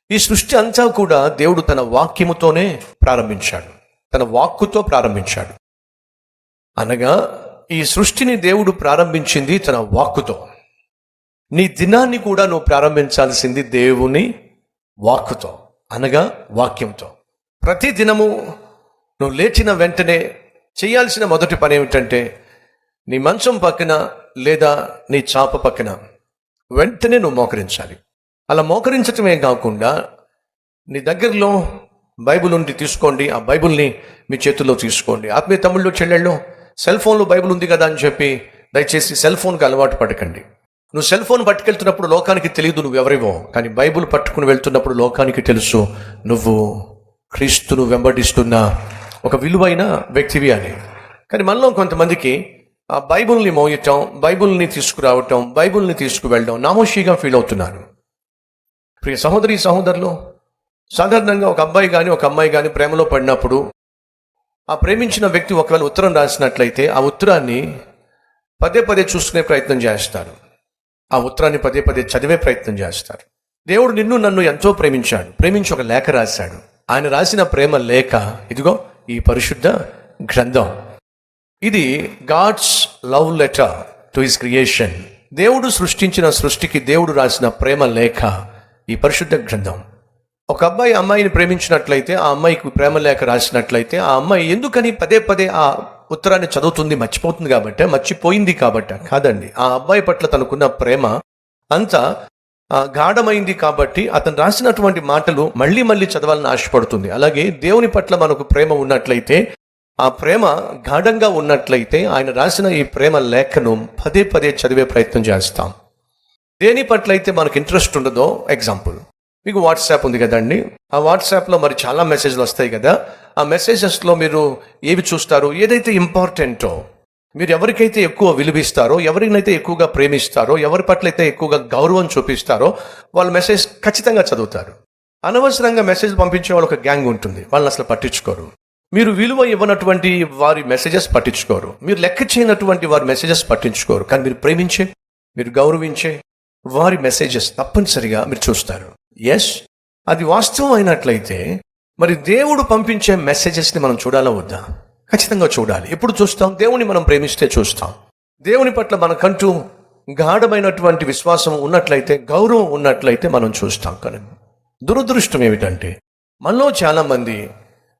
ఈ సృష్టి అంతా కూడా దేవుడు తన వాక్యముతోనే ప్రారంభించాడు, తన వాక్కుతో ప్రారంభించాడు. అనగా ఈ సృష్టిని దేవుడు ప్రారంభించింది తన వాక్కుతో. నీ దినాన్ని కూడా నువ్వు ప్రారంభించాల్సింది దేవుని వాక్కుతో, అనగా వాక్యంతో. ప్రతి దినము నువ్వు లేచిన వెంటనే చేయాల్సిన మొదటి పని ఏమిటంటే, నీ మంచం పక్కన లేదా నీ చాప పక్కన వెంటనే నువ్వు మోకరించాలి. అలా మోకరించటమే కాకుండా నీ దగ్గరలో బైబిల్ ఉండి తీసుకోండి, ఆ బైబిల్ని మీ చేతుల్లో తీసుకోండి. ఆత్మీయ తమ్ముళ్ళు చెల్లెళ్ళు, సెల్ ఫోన్లో బైబిల్ ఉంది కదా అని చెప్పి దయచేసి సెల్ ఫోన్కి అలవాటు పడకండి. నువ్వు సెల్ ఫోన్ పట్టుకెళ్తున్నప్పుడు లోకానికి తెలియదు నువ్వు ఎవరివో, కానీ బైబిల్ పట్టుకుని వెళ్తున్నప్పుడు లోకానికి తెలుసు నువ్వు క్రీస్తును వెంబడిస్తున్న ఒక విలువైన వ్యక్తివి అని. కానీ మనలో కొంతమందికి ఆ బైబిల్ని మోయటం, బైబిల్ని తీసుకురావటం, బైబిల్ని తీసుకువెళ్ళడం నామోషిగా ఫీల్ అవుతున్నారు. ప్రియ సహోదరి సహోదరులు, సాధారణంగా ఒక అబ్బాయి కానీ ఒక అమ్మాయి కానీ ప్రేమలో పడినప్పుడు ఆ ప్రేమించిన వ్యక్తి ఒకవేళ ఉత్తరం రాసినట్లయితే ఆ ఉత్తరాన్ని పదే పదే చూసుకునే ప్రయత్నం చేస్తారు, ఆ ఉత్తరాన్ని పదే పదే చదివే ప్రయత్నం చేస్తారు. దేవుడు నిన్ను నన్ను ఎంతో ప్రేమించాడు, ప్రేమించి ఒక లేఖ రాశాడు. ఆయన రాసిన ప్రేమ లేఖ ఇదిగో ఈ పరిశుద్ధ గ్రంథం. ఇది God's love letter to his creation. దేవుడు సృష్టించిన సృష్టికి దేవుడు రాసిన ప్రేమ లేఖ ఈ పరిశుద్ధ గ్రంథం. ఒక అబ్బాయి అమ్మాయిని ప్రేమించినట్లయితే, ఆ అమ్మాయికి ప్రేమ లేఖ రాసినట్లయితే, ఆ అమ్మాయి ఎందుకని పదే పదే ఆ ఉత్తరాన్ని చదువుతుంది? మర్చిపోయింది కాబట్టి కాదండి. ఆ అబ్బాయి పట్ల తనకున్న ప్రేమ అంతా గాఢమైంది కాబట్టి అతను రాసినటువంటి మాటలు మళ్ళీ మళ్ళీ చదవాలని ఆశపడుతుంది. అలాగే దేవుని పట్ల మనకు ప్రేమ ఉన్నట్లయితే, ఆ ప్రేమ గాఢంగా ఉన్నట్లయితే ఆయన రాసిన ఈ ప్రేమ లేఖను పదే పదే చదివే ప్రయత్నం చేస్తాం. దేని పట్ల అయితే మనకు ఇంట్రెస్ట్ ఉండదో, ఎగ్జాంపుల్ మీకు వాట్సాప్ ఉంది కదండి, ఆ వాట్సాప్లో మరి చాలా మెసేజ్లు వస్తాయి కదా. ఆ మెసేజెస్లో మీరు ఏవి చూస్తారో, ఏదైతే ఇంపార్టెంటో, మీరు ఎవరికైతే ఎక్కువ విలువిస్తారో, ఎవరినైతే ఎక్కువగా ప్రేమిస్తారో, ఎవరి పట్ల అయితే ఎక్కువగా గౌరవం చూపిస్తారో వాళ్ళ మెసేజ్ ఖచ్చితంగా చదువుతారు. అనవసరంగా మెసేజ్ పంపించే వాళ్ళు ఒక గ్యాంగ్ ఉంటుంది, వాళ్ళని అసలు పట్టించుకోరు. మీరు విలువ ఇవ్వనటువంటి వారి మెసేజెస్ పట్టించుకోరు, మీరు లెక్క చేయనటువంటి వారి మెసేజెస్ పట్టించుకోరు. కానీ మీరు ప్రేమించే, మీరు గౌరవించే వారి మెసేజెస్ తప్పనిసరిగా మీరు చూస్తారు. ఎస్, అది వాస్తవం అయినట్లయితే మరి దేవుడు పంపించే మెసేజెస్ని మనం చూడాలా వద్దా? ఖచ్చితంగా చూడాలి. ఎప్పుడు చూస్తాం? దేవుని మనం ప్రేమిస్తే చూస్తాం. దేవుని పట్ల మనకంటూ గాఢమైనటువంటి విశ్వాసం ఉన్నట్లయితే, గౌరవం ఉన్నట్లయితే మనం చూస్తాం. కానీ దురదృష్టం ఏమిటంటే మనలో చాలామంది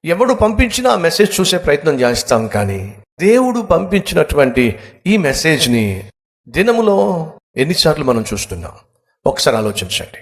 ఎవడు పంపించినా ఆ మెసేజ్ చూసే ప్రయత్నం చేస్తాం, కానీ దేవుడు పంపించినటువంటి ఈ మెసేజ్ని దినములో ఎన్నిసార్లు మనం చూస్తున్నాం? ఒకసారి ఆలోచించండి.